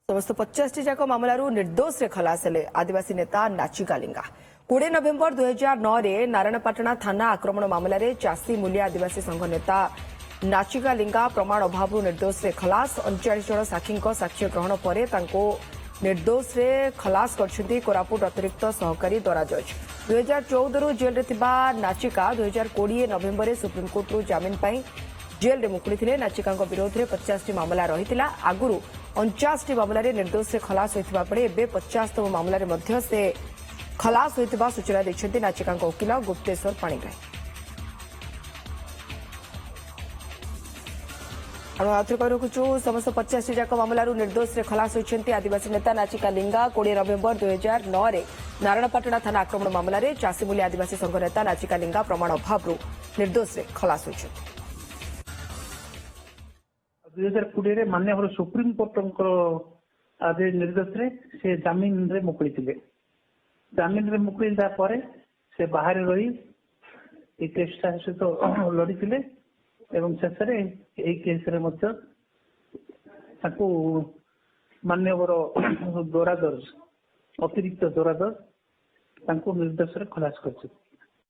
समस्त 50 जाक मामलू निर्दोष रे खलास हेले आदिवासी नेता नाचिका लिंगा 20 नवेम्बर 2009 रे नारायणपाटଣା थाना आक्रमण मामला रे चासी मूल्य आदिवासी संघ नेता नाचिका लिंगा प्रमाण अभाव निर्दोष रे खलास 39 जन साक्षी साक्ष्य ग्रहण पर निर्दोष रे खलास करछंती कोरापुट अतिरिक्त सहकारी दरा जज 2014 रु जेल रे थिबा नाचिका 2020 नवेम्बर सुप्रीमकोर्ट रु जामिन पाई जेल रे मुकुली थिले। नाचिका विरोध में 50 मामला रही आगुरी 49 मामला निर्दोष से खलास होता बेले एवं 50तम मामला से खलास होता सूचना देते नाचिका वकिल गुप्तेश्वर पाणिग्राही। रखुचु समस्त 50 जाक मामलू निर्दोष से खलास होती आदिवासी नेता नाचिका लिंगा 20 नवेम्बर 2009 रे नारायणपाटଣା थाना आक्रमण मामला रे चासीमूली आदिवासी संघ नेता नाचिका लिंगा प्रमाण अभाव निर्दोष से खलास होती 2020 माननीय सुप्रीम कोर्ट आदेश निर्देश रे से जमीन रे मुकुली थिले। जमीन रे मुकुली दा परे से बाहर रही ए केसटा सहित लड़ी थिले एवं शेष रे ए केस रे मध्य ताकू माननीय दोरा दर्ज अतिरिक्त दोरा दर्ज तांको निर्देश रे खलास करछि।